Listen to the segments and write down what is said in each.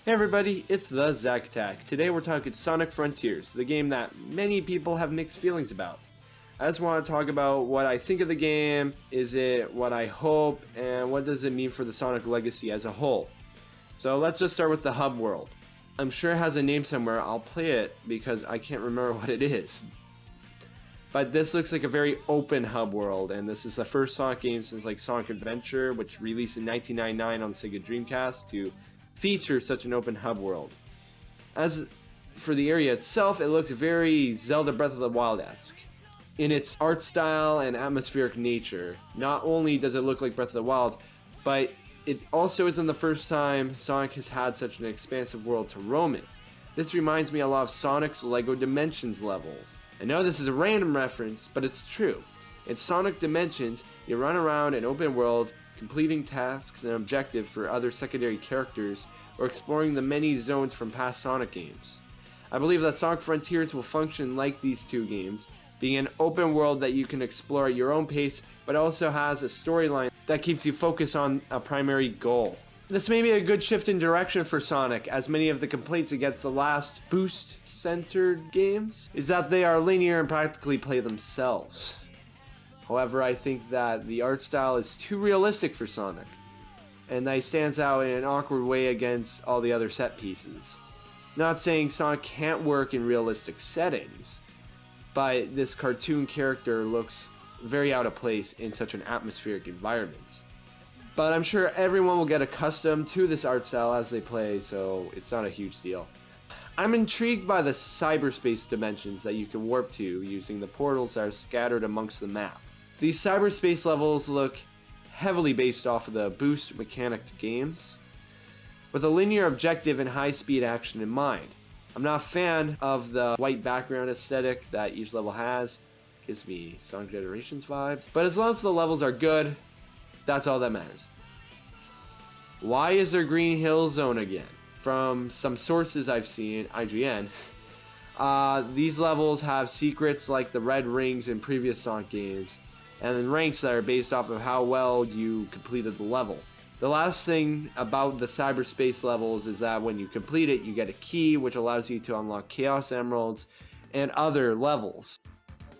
Hey everybody, it's the Zack Attack. Today we're talking Sonic Frontiers, the game that many people have mixed feelings about. I just want to talk about what I think of the game, is it what I hope, and what does it mean for the Sonic legacy as a whole. So let's just start with the hub world. I'm sure it has a name somewhere. I'll play it because I can't remember what it is. But this looks like a very open hub world, and this is the first Sonic game since like Sonic Adventure, which released in 1999 on the SEGA Dreamcast, to feature such an open hub world. As for the area itself, it looks very Zelda Breath of the Wild-esque in its art style and atmospheric nature. Not only does it look like Breath of the Wild, but it also isn't the first time Sonic has had such an expansive world to roam in. This reminds me a lot of Sonic's LEGO Dimensions levels. I know this is a random reference, but it's true. In Sonic Dimensions, you run around an open world, completing tasks and objectives for other secondary characters, or exploring the many zones from past Sonic games. I believe that Sonic Frontiers will function like these two games, being an open world that you can explore at your own pace, but also has a storyline that keeps you focused on a primary goal. This may be a good shift in direction for Sonic, as many of the complaints against the last boost-centered games is that they are linear and practically play themselves. However, I think that the art style is too realistic for Sonic, and that he stands out in an awkward way against all the other set pieces. Not saying Sonic can't work in realistic settings, but this cartoon character looks very out of place in such an atmospheric environment. But I'm sure everyone will get accustomed to this art style as they play, so it's not a huge deal. I'm intrigued by the cyberspace dimensions that you can warp to using the portals that are scattered amongst the map. These cyberspace levels look heavily based off of the boost mechanic to games, with a linear objective and high-speed action in mind. I'm not a fan of the white background aesthetic that each level has. Gives me Sonic Generations vibes. But as long as the levels are good, that's all that matters. Why is there Green Hill Zone again? From some sources I've seen, IGN, these levels have secrets like the red rings in previous Sonic games, and then ranks that are based off of how well you completed the level. The last thing about the cyberspace levels is that when you complete it, you get a key which allows you to unlock Chaos Emeralds and other levels.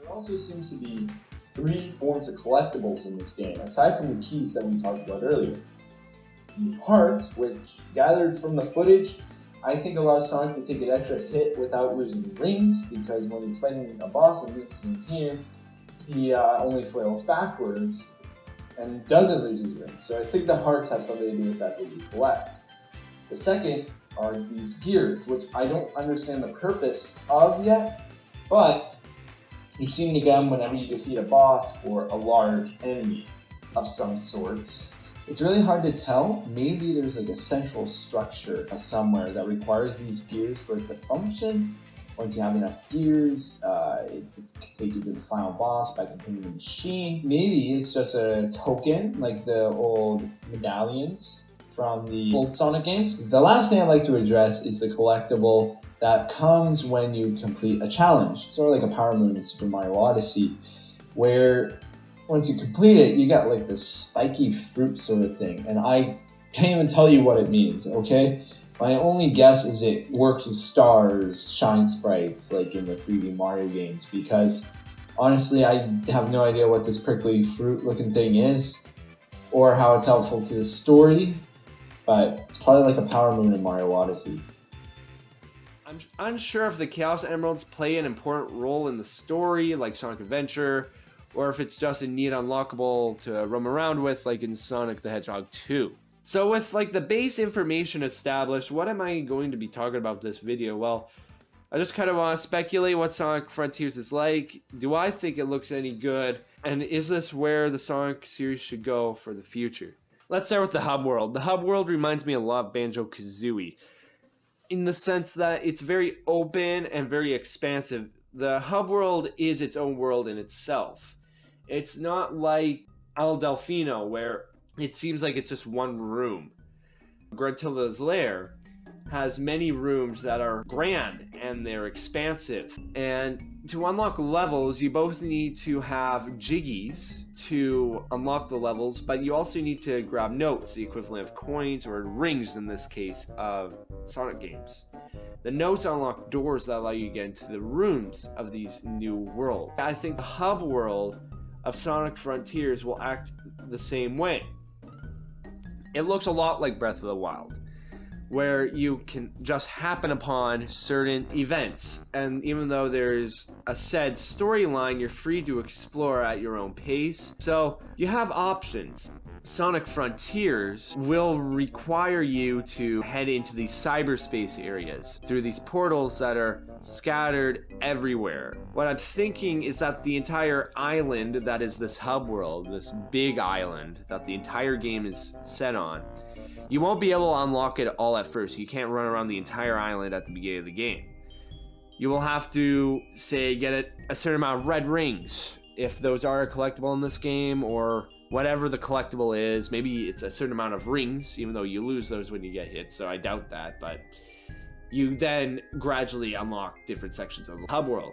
There also seems to be 3 forms of collectibles in this game, aside from the keys that we talked about earlier. The heart, which gathered from the footage, I think allows Sonic to take an extra hit without losing rings, because when he's fighting a boss in this scene here, he only flails backwards and doesn't lose his rings. So I think the hearts have something to do with that you collect. The second are these gears, which I don't understand the purpose of yet, but you've seen them whenever you defeat a boss or a large enemy of some sorts. It's really hard to tell. Maybe there's like a central structure somewhere that requires these gears for it to function. Once you have enough gears, it can take you to the final boss by completing the machine. Maybe it's just a token, like the old medallions from the old Sonic games. The last thing I'd like to address is the collectible that comes when you complete a challenge. Sort of like a Power Moon in Super Mario Odyssey, where once you complete it, you got like this spiky fruit sort of thing. And I can't even tell you what it means, okay? My only guess is it works with stars, shine sprites, like in the 3D Mario games, because honestly, I have no idea what this prickly fruit looking thing is, or how it's helpful to the story, but it's probably like a Power Moon in Mario Odyssey. I'm unsure if the Chaos Emeralds play an important role in the story, like Sonic Adventure, or if it's just a neat unlockable to roam around with, like in Sonic the Hedgehog 2. So with like the base information established, what am I going to be talking about this video? Well, I just kind of want to speculate what Sonic Frontiers is like. Do I think it looks any good? And is this where the Sonic series should go for the future? Let's start with the hub world. The hub world reminds me a lot of Banjo-Kazooie, in the sense that it's very open and very expansive. The hub world is its own world in itself. It's not like El Delfino, where it seems like it's just one room. Gruntilda's lair, has many rooms that are grand and they're expansive. And to unlock levels, you both need to have jiggies to unlock the levels, but you also need to grab notes, the equivalent of coins or rings in this case of Sonic games. The notes unlock doors that allow you to get into the rooms of these new worlds. I think the hub world of Sonic Frontiers will act the same way. It looks a lot like Breath of the Wild, where you can just happen upon certain events, and even though there's a said storyline, you're free to explore at your own pace. So you have options. Sonic Frontiers will require you to head into these cyberspace areas through these portals that are scattered everywhere. What I'm thinking is that the entire island that is this hub world, this big island that the entire game is set on, you won't be able to unlock it all at first. You can't run around the entire island at the beginning of the game. You will have to, say, get a certain amount of red rings, if those are a collectible in this game, or whatever the collectible is. Maybe it's a certain amount of rings, even though you lose those when you get hit, so I doubt that. But you then gradually unlock different sections of the hub world.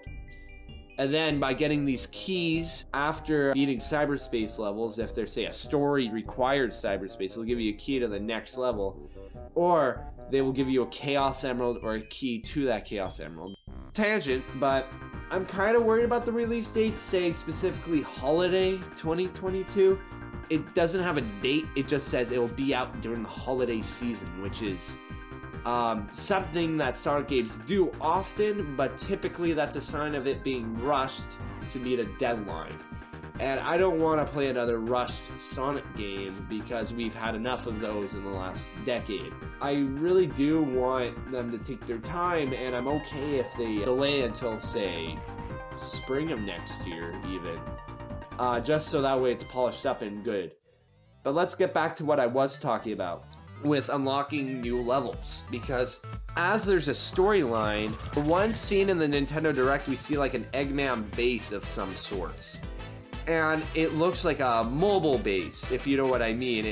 And then by getting these keys after beating cyberspace levels, if there's, say, a story required cyberspace, it'll give you a key to the next level. Or they will give you a Chaos Emerald or a key to that Chaos Emerald. Tangent, but I'm kind of worried about the release date, say specifically holiday 2022. It doesn't have a date, it just says it will be out during the holiday season, which is something that Sonic games do often, but typically that's a sign of it being rushed to meet a deadline. And I don't want to play another rushed Sonic game because we've had enough of those in the last decade. I really do want them to take their time, and I'm okay if they delay until, say, spring of next year even. Just so that way it's polished up and good. But let's get back to what I was talking about with unlocking new levels, because as there's a storyline, the one scene in the Nintendo Direct we see like an Eggman base of some sorts, and it looks like a mobile base, if you know what I mean.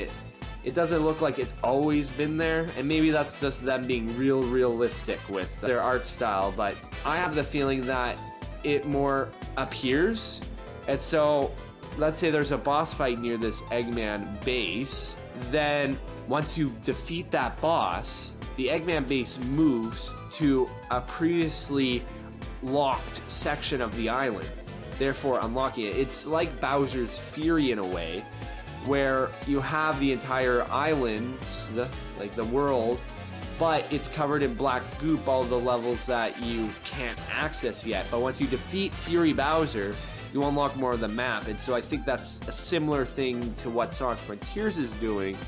It doesn't look like it's always been there, and maybe that's just them being realistic with their art style, but I have the feeling that it more appears. And so let's say there's a boss fight near this Eggman base, then once you defeat that boss, the Eggman base moves to a previously locked section of the island, therefore unlocking it. It's like Bowser's Fury in a way, where you have the entire islands, like the world, but it's covered in black goop, all the levels that you can't access yet. But once you defeat Fury Bowser, you unlock more of the map. And so I think that's a similar thing to what Sonic Frontiers is doing,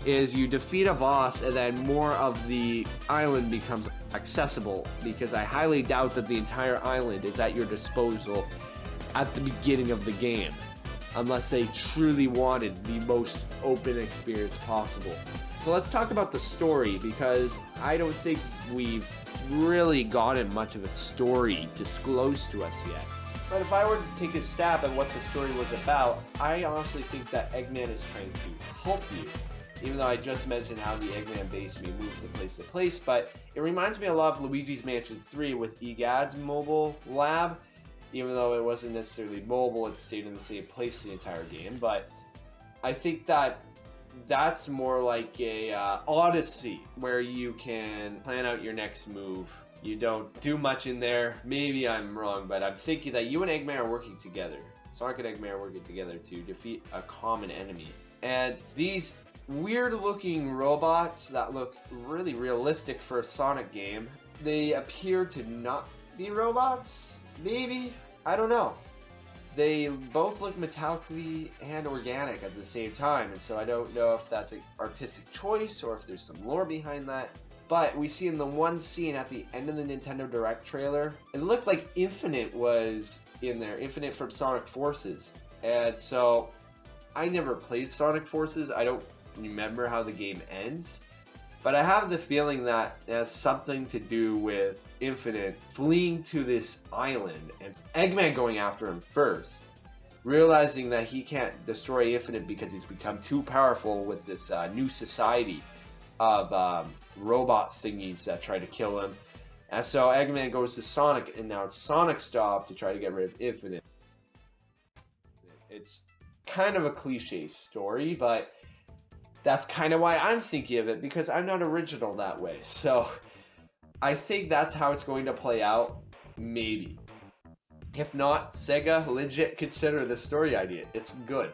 is you defeat a boss and then more of the island becomes accessible, because I highly doubt that the entire island is at your disposal at the beginning of the game, unless they truly wanted the most open experience possible. So let's talk about the story, because I don't think we've really gotten much of a story disclosed to us yet. But if I were to take a stab at what the story was about, I honestly think that Eggman is trying to help you. Even though I just mentioned how the Eggman base may move to place, but it reminds me a lot of Luigi's Mansion 3 with EGAD's mobile lab. Even though it wasn't necessarily mobile, it stayed in the same place the entire game. But I think that that's more like a Odyssey, where you can plan out your next move. You don't do much in there. Maybe I'm wrong, but I'm thinking that you and Eggman are working together. Sonic and Eggman are working together to defeat a common enemy. And these weird-looking robots that look really realistic for a Sonic game, they appear to not be robots. Maybe? I don't know. They both look metallically and organic at the same time, and so I don't know if that's an artistic choice or if there's some lore behind that. But we see in the one scene at the end of the Nintendo Direct trailer, it looked like Infinite was in there. Infinite from Sonic Forces. And so I never played Sonic Forces. I don't remember how the game ends. But I have the feeling that it has something to do with Infinite fleeing to this island and Eggman going after him first, realizing that he can't destroy Infinite because he's become too powerful with this new society. of robot thingies that try to kill him. And so Eggman goes to Sonic, and now it's Sonic's job to try to get rid of Infinite. It's kind of a cliche story, but that's kind of why I'm thinking of it, because I'm not original that way. So I think that's how it's going to play out, maybe. If not, SEGA legit consider this story idea. It's good.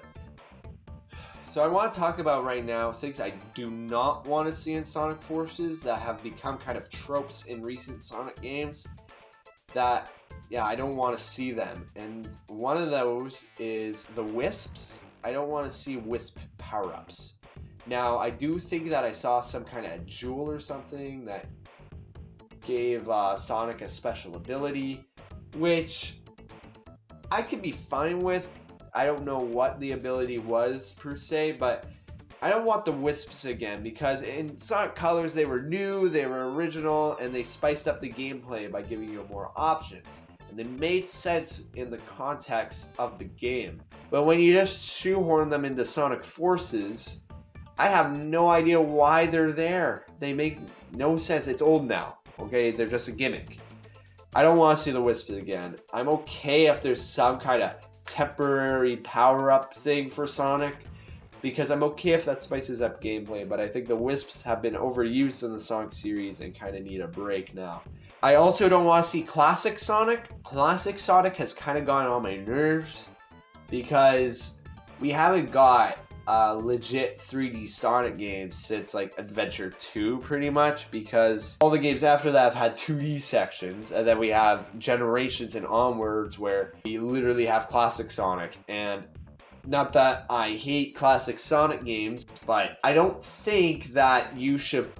So I want to talk about right now things I do not want to see in Sonic Forces that have become kind of tropes in recent Sonic games that, yeah, I don't want to see them. And one of those is the Wisps. I don't want to see Wisp power-ups. Now, I do think that I saw some kind of jewel or something that gave Sonic a special ability, which I could be fine with. I don't know what the ability was per se, but I don't want the Wisps again, because in Sonic Colors they were new, they were original, and they spiced up the gameplay by giving you more options. And they made sense in the context of the game. But when you just shoehorn them into Sonic Forces, I have no idea why they're there. They make no sense. It's old now, okay? They're just a gimmick. I don't want to see the Wisps again. I'm okay if there's some kind of temporary power-up thing for Sonic, because I'm okay if that spices up gameplay, but I think the Wisps have been overused in the Sonic series and kind of need a break now. I also don't want to see Classic Sonic. Classic Sonic has kind of gone on my nerves because we haven't got legit 3D Sonic games since like Adventure 2 pretty much, because all the games after that have had 2D sections, and then we have Generations and onwards where we literally have Classic Sonic. And not that I hate Classic Sonic games, but I don't think that you should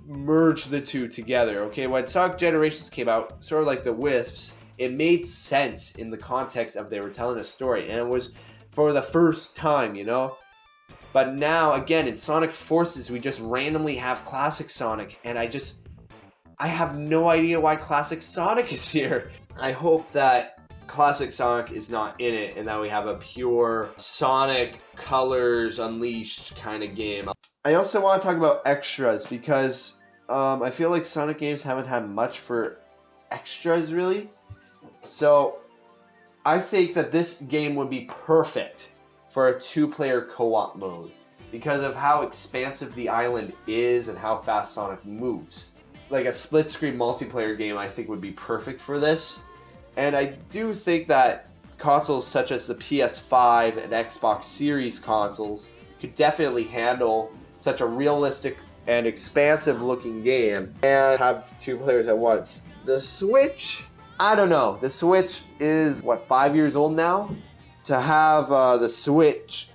merge the two together, okay? When Sonic Generations came out, sort of like the Wisps, it made sense in the context of they were telling a story, and it was for the first time, you know? But now, again, in Sonic Forces, we just randomly have Classic Sonic, and I have no idea why Classic Sonic is here. I hope that Classic Sonic is not in it, and that we have a pure Sonic Colors Unleashed kind of game. I also want to talk about extras, because I feel like Sonic games haven't had much for extras, really. So I think that this game would be perfect for a 2-player co-op mode because of how expansive the island is and how fast Sonic moves. Like a split-screen multiplayer game I think would be perfect for this. And I do think that consoles such as the PS5 and Xbox Series consoles could definitely handle such a realistic and expansive looking game and have 2 players at once. The Switch? I don't know. The Switch is, what, 5 years old now? To have the Switch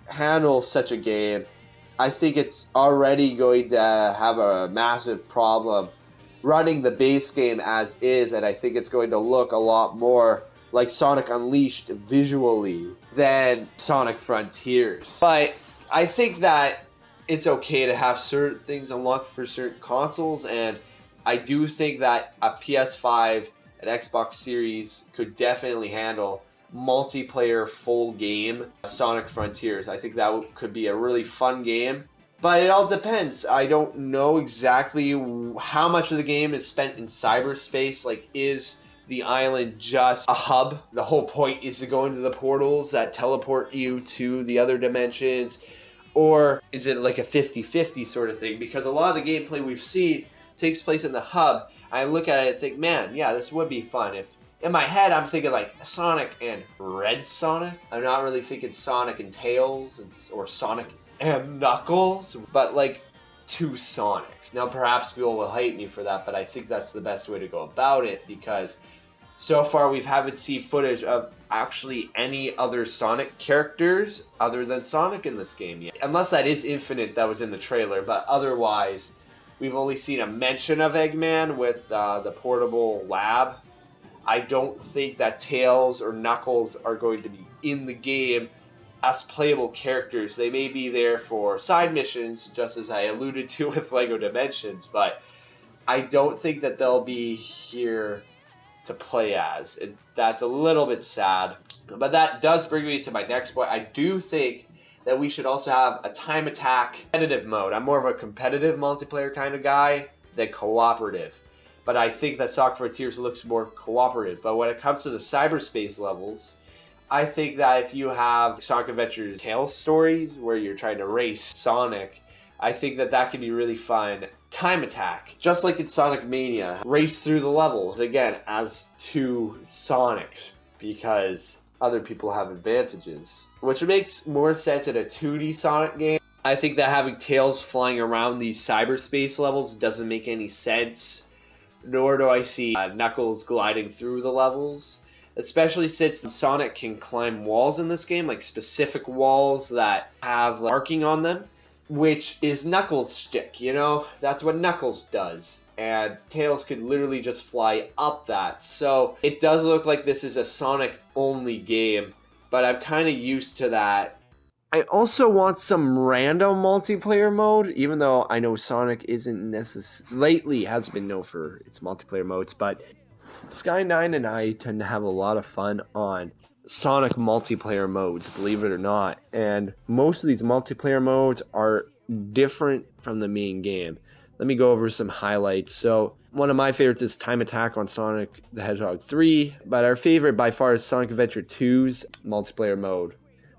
handle such a game, I think it's already going to have a massive problem running the base game as is, and I think it's going to look a lot more like Sonic Unleashed visually than Sonic Frontiers. But I think that it's okay to have certain things unlocked for certain consoles, and I do think that a PS5 and Xbox Series could definitely handle multiplayer full game Sonic Frontiers. I think that could be a really fun game, but it all depends. I don't know exactly how much of the game is spent in cyberspace. Like, is the island just a hub? The whole point is to go into the portals that teleport you to the other dimensions, or is it like a 50-50 sort of thing? Because a lot of the gameplay we've seen takes place in the hub. I look at it and think, man, yeah, this would be fun. If in my head, I'm thinking like Sonic and Red Sonic. I'm not really thinking Sonic and Tails or Sonic and Knuckles, but like 2 Sonics. Now, perhaps people will hate me for that, but I think that's the best way to go about it, because so far we haven't seen footage of actually any other Sonic characters other than Sonic in this game yet. Unless that is Infinite that was in the trailer, but otherwise, we've only seen a mention of Eggman with the portable lab. I don't think that Tails or Knuckles are going to be in the game as playable characters. They may be there for side missions, just as I alluded to with LEGO Dimensions, but I don't think that they'll be here to play as. That's a little bit sad. But that does bring me to my next point. I do think that we should also have a time attack competitive mode. I'm more of a competitive multiplayer kind of guy than cooperative. But I think that Sonic Frontiers looks more cooperative. But when it comes to the cyberspace levels, I think that if you have Sonic Adventure's Tails stories where you're trying to race Sonic, I think that that can be really fun. Time attack, just like in Sonic Mania, race through the levels, again, as two Sonics, because other people have advantages, which makes more sense in a 2D Sonic game. I think that having Tails flying around these cyberspace levels doesn't make any sense, nor do I see Knuckles gliding through the levels, especially since Sonic can climb walls in this game, like specific walls that have marking on them, which is Knuckles' shtick, you know? That's what Knuckles does. And Tails could literally just fly up that. So it does look like this is a Sonic-only game, but I'm kind of used to that. I also want some random multiplayer mode, even though I know Sonic isn't lately has been known for its multiplayer modes, but Sky9 and I tend to have a lot of fun on Sonic multiplayer modes, believe it or not. And most of these multiplayer modes are different from the main game. Let me go over some highlights. So one of my favorites is Time Attack on Sonic the Hedgehog 3, but our favorite by far is Sonic Adventure 2's multiplayer mode,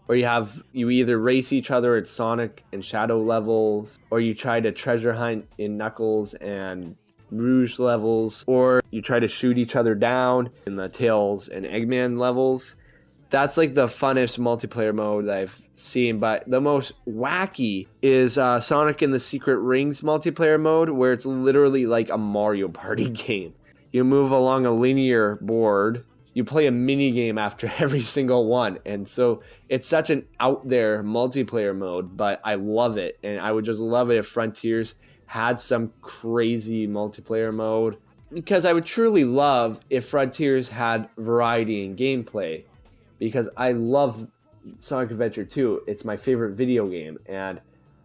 where you either race each other at Sonic and Shadow levels, or you try to treasure hunt in Knuckles and Rouge levels, or you try to shoot each other down in the Tails and Eggman levels. That's like the funnest multiplayer mode that I've seen, but the most wacky is Sonic and the Secret Rings multiplayer mode, where it's literally like a Mario Party game. You move along a linear board, you play a mini game after every single one, and so it's such an out there multiplayer mode, but I love it, and I would just love it if Frontiers had some crazy multiplayer mode, because I would truly love if Frontiers had variety in gameplay, because I love Sonic Adventure 2. It's my favorite video game, and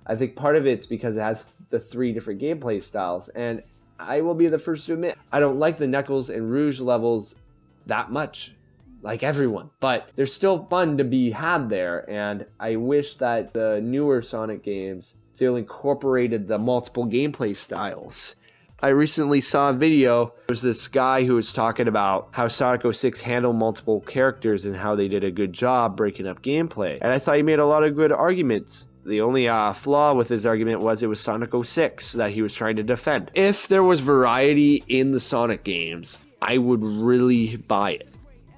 I think part of it's because it has the 3 different gameplay styles, and I will be the first to admit, I don't like the Knuckles and Rouge levels that much, like everyone, but they're still fun to be had there, and I wish that the newer Sonic games still incorporated the multiple gameplay styles. I recently saw a video. There was this guy who was talking about how Sonic 06 handled multiple characters and how they did a good job breaking up gameplay. And I thought he made a lot of good arguments. The only flaw with his argument was it was Sonic 06 that he was trying to defend. If there was variety in the Sonic games, I would really buy it.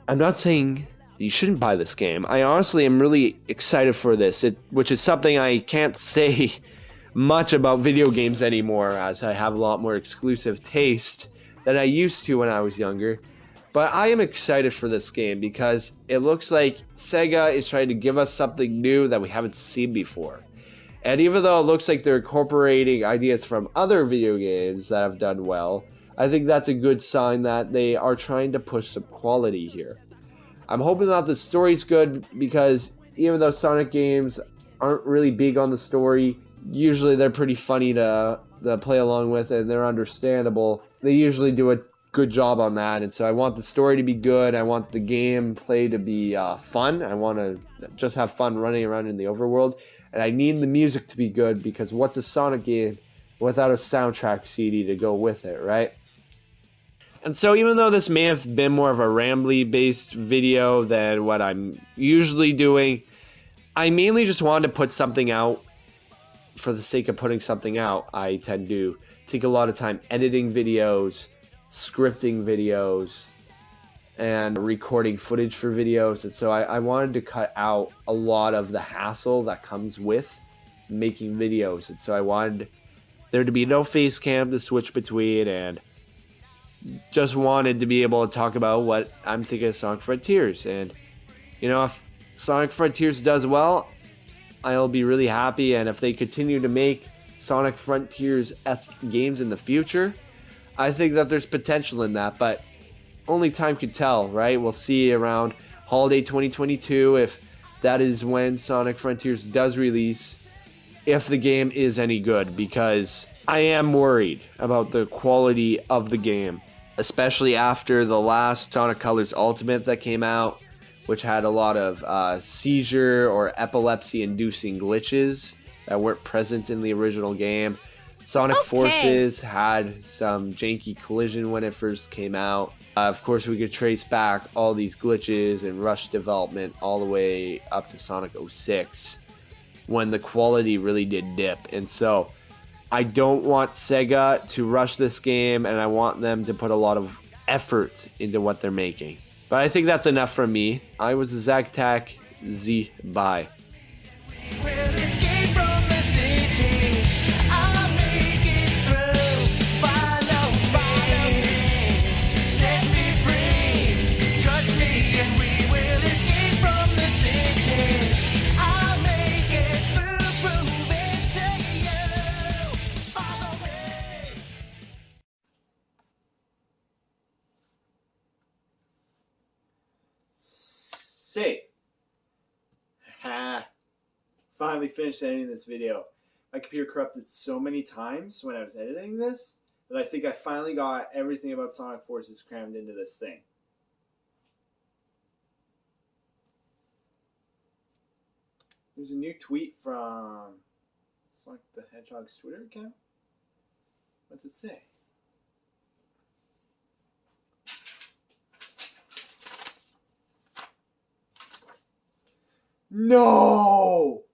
I'm not saying you shouldn't buy this game. I honestly am really excited for this, which is something I can't say much about video games anymore, as I have a lot more exclusive taste than I used to when I was younger. But I am excited for this game because it looks like SEGA is trying to give us something new that we haven't seen before. And even though it looks like they're incorporating ideas from other video games that have done well, I think that's a good sign that they are trying to push some quality here. I'm hoping that the story's good, because even though Sonic games aren't really big on the story, usually they're pretty funny to play along with, and they're understandable. They usually do a good job on that, and so I want the story to be good. I want the gameplay to be fun. I want to just have fun running around in the overworld, and I need the music to be good, because what's a Sonic game without a soundtrack CD to go with it, right? And so even though this may have been more of a rambly-based video than what I'm usually doing, I mainly just wanted to put something out for the sake of putting something out. I tend to take a lot of time editing videos, scripting videos, and recording footage for videos. And so I wanted to cut out a lot of the hassle that comes with making videos. And so I wanted there to be no face cam to switch between, and just wanted to be able to talk about what I'm thinking of Sonic Frontiers. And, you know, if Sonic Frontiers does well, I'll be really happy. And if they continue to make Sonic Frontiers-esque games in the future, I think that there's potential in that, but only time can tell, right? We'll see around holiday 2022 if that is when Sonic Frontiers does release, if the game is any good, because I am worried about the quality of the game, especially after the last Sonic Colors Ultimate that came out, which had a lot of seizure or epilepsy-inducing glitches that weren't present in the original game. Sonic Forces had some janky collision when it first came out. Of course, we could trace back all these glitches and rush development all the way up to Sonic 06 when the quality really did dip. And so I don't want SEGA to rush this game, and I want them to put a lot of effort into what they're making. But I think that's enough from me. I was Zagtac Z. Bye. Say, finally finished editing this video. My computer corrupted so many times when I was editing this that I think I finally got everything about Sonic Forces crammed into this thing. There's a new tweet from Sonic the Hedgehog's Twitter account. What's it say? No!